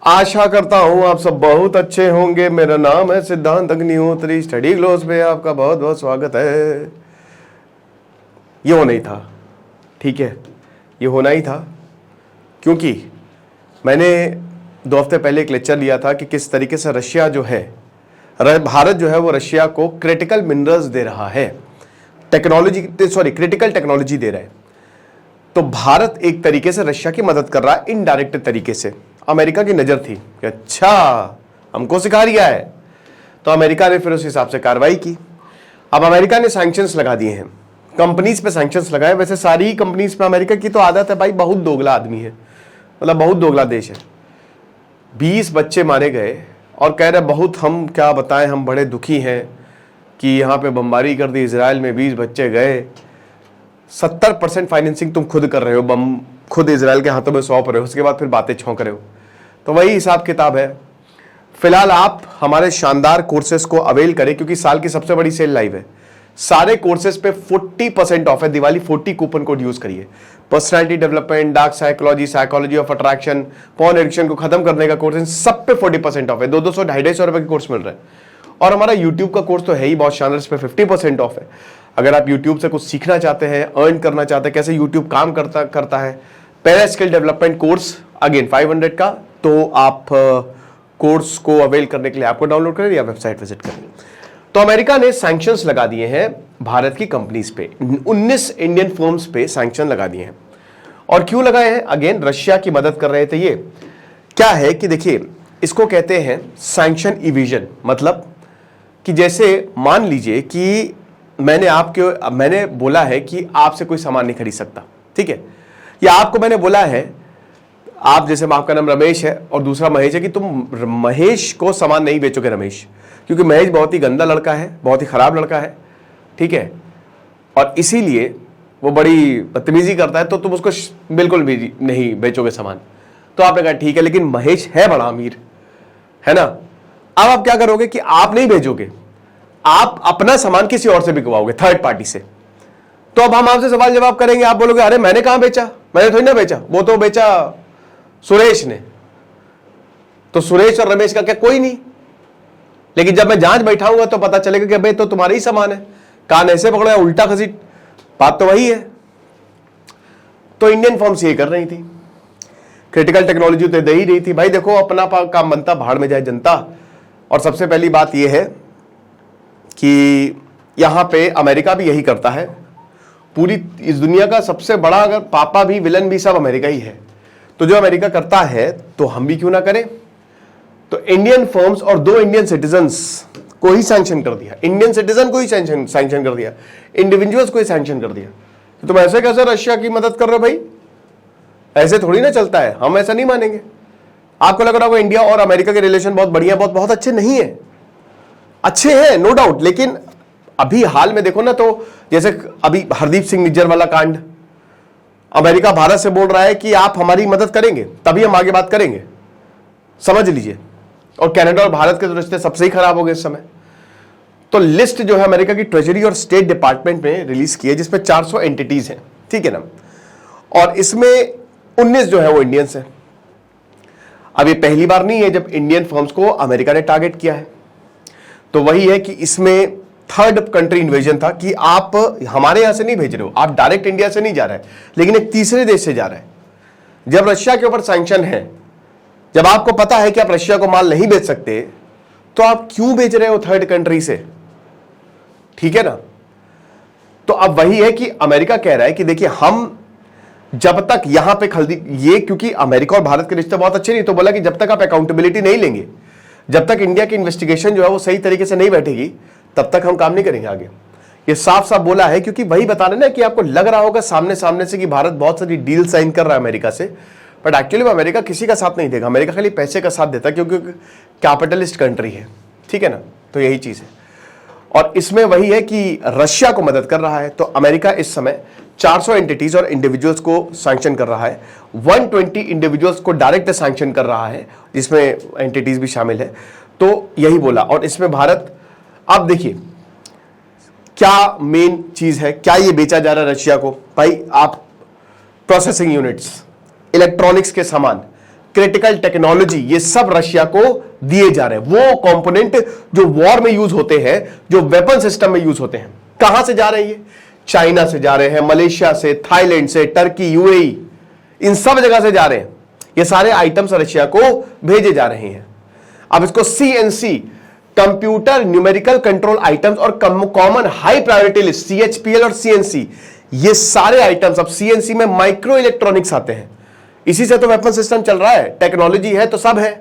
आशा करता हूं आप सब बहुत अच्छे होंगे। मेरा नाम है सिद्धांत अग्निहोत्री। स्टडी ग्लोस पे आपका बहुत बहुत स्वागत है। ये होना ही था, ठीक है, ये होना ही था, क्योंकि मैंने 2 हफ्ते पहले एक लेक्चर लिया था कि किस तरीके से रशिया जो है, भारत जो है वो रशिया को क्रिटिकल मिनरल्स दे रहा है, क्रिटिकल टेक्नोलॉजी दे रहा है। तो भारत एक तरीके से रशिया की मदद कर रहा है इनडायरेक्ट तरीके से। अमेरिका की नजर थी कि अच्छा हमको सिखा रिया है, तो अमेरिका ने फिर उस हिसाब से कार्रवाई की। अब अमेरिका ने सैंक्शंस लगा दिए हैं, कंपनीज पे सैंक्शंस लगाए। वैसे सारी कंपनीज पे अमेरिका की तो आदत है भाई, बहुत दोगला आदमी है, मतलब बहुत दोगला देश है। 20 बच्चे मारे गए और कह रहे बहुत, हम क्या बताएं, हम बड़े दुखी हैं कि यहाँ पे बमबारी कर दी इजराइल में, 20 बच्चे गए। 70% फाइनेंसिंग तुम खुद कर रहे हो, बम खुद इजराइल के हाथों में सौंप रहे हो, उसके बाद फिर बातें छौंक रहे हो। तो वही हिसाब किताब है। फिलहाल आप हमारे शानदार कोर्सेज को अवेल करें, क्योंकि साल की सबसे बड़ी सेल लाइव है। सारे कोर्सेज पे 40% ऑफ है। दिवाली 40 कूपन कोड यूज करिए। Personality development, dark psychology, psychology of attraction, porn addiction को खत्म करने का कोर्स, सब पे 40% ऑफ है। 200 250 रुपए के कोर्स मिल रहे हैं। और हमारा यूट्यूब का कोर्स तो है ही बहुत शानदार, इस पे 50% ऑफ है। अगर आप यूट्यूब से कुछ सीखना चाहते हैं, अर्न करना चाहते हैं, कैसे यूट्यूब काम करता है, para skill development course again 500 का, तो आप कोर्स को अवेल करने के लिए आपको डाउनलोड करें या वेबसाइट विजिट करें। तो अमेरिका ने सैंक्शंस लगा दिए हैं भारत की कंपनीज पे, 19 इंडियन फर्म्स पे सैंक्शन लगा दिए हैं। और क्यों लगाए हैं? अगेन रशिया की मदद कर रहे थे। ये क्या है कि देखिए, इसको कहते हैं सैंक्शन इविजन। मतलब कि जैसे मान लीजिए कि मैंने बोला है कि आपसे कोई सामान नहीं खरीद सकता, ठीक है, या आपको मैंने बोला है, आप जैसे आपका नाम रमेश है और दूसरा महेश है, कि तुम महेश को सामान नहीं बेचोगे रमेश, क्योंकि महेश बहुत ही गंदा लड़का है, बहुत ही खराब लड़का है, ठीक है, और इसीलिए वो बड़ी बदतमीजी करता है, तो तुम उसको बिल्कुल भी नहीं बेचोगे सामान। तो आपने कहा ठीक है, लेकिन महेश है बड़ा अमीर, है ना। अब आप क्या करोगे कि आप नहीं भेजोगे, आप अपना सामान किसी और से बिकवाओगे, थर्ड पार्टी से। तो अब हम आपसे सवाल जवाब करेंगे, आप बोलोगे अरे मैंने कहां बेचा, मैंने थोड़ी ना बेचा, वो तो बेचा सुरेश ने। तो सुरेश और रमेश का क्या कोई नहीं। लेकिन जब मैं जांच बैठाऊंगा तो पता चलेगा कि भाई तो तुम्हारा ही सामान है, कान ऐसे पकड़ा उल्टा खसीट, बात तो वही है। तो इंडियन फर्म्स ये कर रही थी, क्रिटिकल टेक्नोलॉजी तो दे ही रही थी। भाई देखो, अपना काम बनता, भाड़ में जाए जनता। और सबसे पहली बात यह है कि यहां पे अमेरिका भी यही करता है। पूरी इस दुनिया का सबसे बड़ा अगर पापा भी विलन भी सब अमेरिका ही है। तो जो अमेरिका करता है तो हम भी क्यों ना करें। तो इंडियन फर्म्स और 2 इंडियन सिटीजन्स को ही सैंक्शन कर दिया, इंडियन सिटीजन को ही सैंक्शन कर दिया, इंडिविजुअल्स को ही सैंक्शन कर दिया। तो तुम ऐसे कैसे रशिया की मदद कर रहे हो भाई, ऐसे थोड़ी ना चलता है, हम ऐसा नहीं मानेंगे। आपको लग रहा होगा इंडिया और अमेरिका के रिलेशन बहुत बढ़िया, बहुत अच्छे नहीं है, अच्छे हैं नो डाउट, लेकिन अभी हाल में देखो ना, तो जैसे अभी हरदीप सिंह निज्जर वाला कांड, अमेरिका भारत से बोल रहा है कि आप हमारी मदद करेंगे तभी हम आगे बात करेंगे, समझ लीजिए। और कनाडा और भारत के तो रिश्ते सबसे ही खराब हो गए इस समय। तो लिस्ट जो है अमेरिका की ट्रेजरी और स्टेट डिपार्टमेंट ने रिलीज की है, जिसमें 400 एंटिटीज हैं, ठीक है ना, और इसमें 19 जो है वो इंडियंस हैं। अब ये पहली बार नहीं है जब इंडियन फर्म्स को अमेरिका ने टारगेट किया है। तो वही है कि इसमें थर्ड कंट्री इन्वेजन था कि आप हमारे यहां से नहीं भेज रहे हो, आप डायरेक्ट इंडिया से नहीं जा रहे हैं, लेकिन एक तीसरे देश से जा रहे हैं। जब रशिया के ऊपर सैंक्शन है, जब आपको पता है कि आप रशिया को माल नहीं बेच सकते, तो आप क्यों बेच रहे हो थर्ड कंट्री से, ठीक है ना। तो अब वही है कि अमेरिका कह रहा है कि देखिए, हम जब तक यहां पे खरीदी ये, क्योंकि अमेरिका और भारत के रिश्ते बहुत अच्छे नहीं, तो बोला कि जब तक आप अकाउंटेबिलिटी नहीं लेंगे, जब तक इंडिया की इन्वेस्टिगेशन जो है वो सही तरीके से नहीं बैठेगी, तब तक हम काम नहीं करेंगे आगे। ये साफ साफ बोला है, क्योंकि वही बता रहे ना कि आपको लग रहा होगा सामने से कि भारत बहुत सारी डील साइन कर रहा है अमेरिका से, बट एक्चुअली में अमेरिका किसी का साथ नहीं देगा। अमेरिका खाली पैसे का साथ देता है, क्योंकि कैपिटलिस्ट कंट्री है, ठीक है ना। तो यही चीज है। और इसमें वही है कि रशिया को मदद कर रहा है। तो अमेरिका इस समय 400 एंटिटीज और इंडिविजुअल्स को सैंक्शन कर रहा है, 120 इंडिविजुअल्स को डायरेक्ट सैंक्शन कर रहा है, जिसमें एंटिटीज भी शामिल है। तो यही बोला, और इसमें भारत, अब देखिए क्या मेन चीज है, क्या ये बेचा जा रहा है रशिया को। भाई आप प्रोसेसिंग यूनिट्स, इलेक्ट्रॉनिक्स के सामान, क्रिटिकल टेक्नोलॉजी, ये सब रशिया को दिए जा रहे हैं। वो कंपोनेंट जो वॉर में यूज होते हैं, जो वेपन सिस्टम में यूज होते हैं, कहां से जा रहे हैं? ये चाइना से जा रहे हैं, मलेशिया से, थाईलैंड से, टर्की, यूएई, इन सब जगह से जा रहे हैं। ये सारे आइटम्स रशिया को भेजे जा रहे हैं। अब इसको CNC, computer numerical control items और कॉमन हाई प्रायोरिटी लिस्ट, सीएचपीएल और सीएनसी, ये सारे आइटम्स, अब सीएनसी में माइक्रो इलेक्ट्रॉनिक्स आते हैं, इसी से तो वेपन सिस्टम चल रहा है। टेक्नोलॉजी है तो सब है,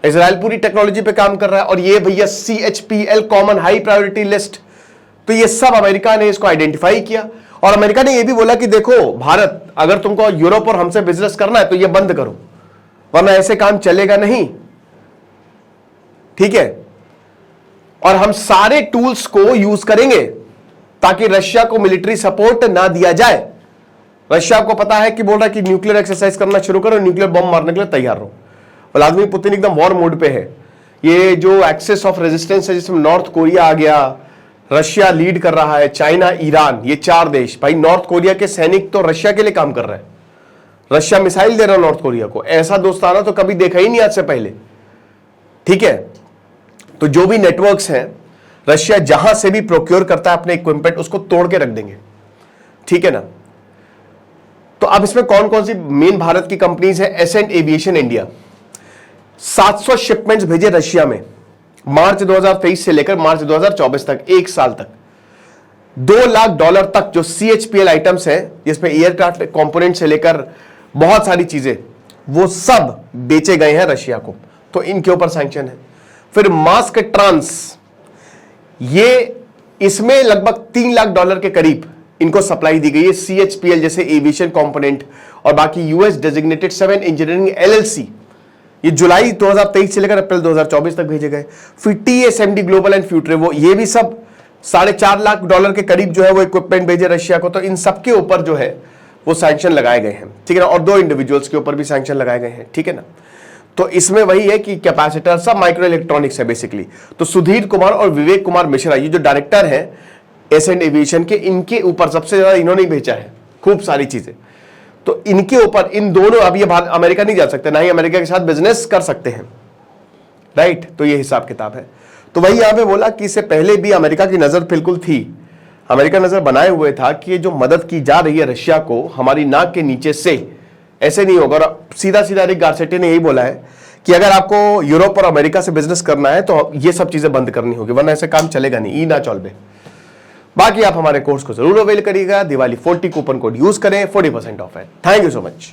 इजराइल पूरी टेक्नोलॉजी पे काम कर रहा है। और ये भैया सीएचपीएल, कॉमन हाई प्रायोरिटी लिस्ट, तो ये सब अमेरिका ने इसको आइडेंटिफाई किया। और अमेरिका ने यह भी बोला कि देखो भारत, अगर तुमको यूरोप और हमसे बिजनेस करना है तो ये बंद करो, वरना ऐसे काम चलेगा नहीं, ठीक है। और हम सारे टूल्स को यूज करेंगे ताकि रशिया को मिलिट्री सपोर्ट ना दिया जाए। रशिया को पता है कि बोल रहा है कि न्यूक्लियर एक्सरसाइज करना शुरू करो, न्यूक्लियर बम मारने के लिए तैयार रहो। व्लादिमीर पुतिन एकदम वॉर मोड पे है। ये जो एक्सेस ऑफ रेजिस्टेंस है, जिसमें नॉर्थ कोरिया आ गया, रशिया लीड कर रहा है, चाइना, ईरान, ये 4 देश। भाई नॉर्थ कोरिया के सैनिक तो रशिया के लिए काम कर रहे हैं। रशिया मिसाइल दे रहा है नॉर्थ कोरिया को। ऐसा दोस्ताना तो कभी देखा ही नहीं आज से पहले, ठीक है। तो जो भी नेटवर्क्स हैं, रशिया जहां से भी प्रोक्योर करता है अपने इक्विपमेंट, उसको तोड़ के रख देंगे, ठीक है ना। तो अब इसमें कौन कौन सी मेन भारत की कंपनीज है? एसेंट एविएशन इंडिया, 700 शिपमेंट्स भेजे रशिया में मार्च 2023 से लेकर मार्च 2024 तक, 1 साल तक। $2 लाख तक जो सीएचपीएल आइटम्स हैं, जिसमें एयरक्राफ्ट कंपोनेंट से लेकर बहुत सारी चीजें, वो सब बेचे गए हैं रशिया को, तो इनके ऊपर सैंक्शन है। फिर मास्क ट्रांस, ये इसमें लगभग $3 लाख के करीब इनको सप्लाई दी गई है। सीएचपीएल जैसे एविएशन कंपोनेंट और बाकी यूएस डेजिग्नेटेड 7 इंजीनियरिंग एलएलसी, ये जुलाई 2023 से लेकर अप्रैल 2024 तक भेजे गए। फिर टीएसएमडी ग्लोबल एंड फ्यूट्रेवो, ये भी सब $4.5 लाख के करीब जो है वो इक्विपमेंट भेजे रशिया को। तो इन सब के ऊपर जो है वो सैंक्शन लगाए गए हैं, ठीक है ना। और 2 इंडिविजुअल्स के ऊपर भी सैंक्शन लगाए गए हैं, ठीक है ना। तो इसमें वही है कि कैपेसिटर सब माइक्रो इलेक्ट्रॉनिक्स है बेसिकली। तो सुधीर कुमार और विवेक कुमार मिश्रा, ये जो डायरेक्टर है एसेंट एविएशन के, इनके ऊपर सबसे ज्यादा इन्होंने भेजा है खूब सारी चीजें। तो इनके ऊपर इन दोनों, अब ये अमेरिका नहीं जा सकते, ना ही अमेरिका के साथ बिजनेस कर सकते हैं, राइट। तो ये हिसाब किताब है। तो वही यहां पे बोला कि इससे पहले भी अमेरिका की नजर बिल्कुल थी, अमेरिका नजर बनाए हुए था कि ये जो मदद की जा रही है रशिया को हमारी नाक के नीचे से, ऐसे नहीं होगा। और सीधा सीधा रिक गारसेटी ने यही बोला है कि अगर आपको यूरोप और अमेरिका से बिजनेस करना है तो ये सब चीजें बंद करनी होगी, वरना ऐसे काम चलेगा नहीं, ई ना चौलबे। बाकी आप हमारे कोर्स को जरूर अवेल करिएगा। दिवाली 40 कूपन कोड यूज करें, 40% ऑफ है। Thank you so much.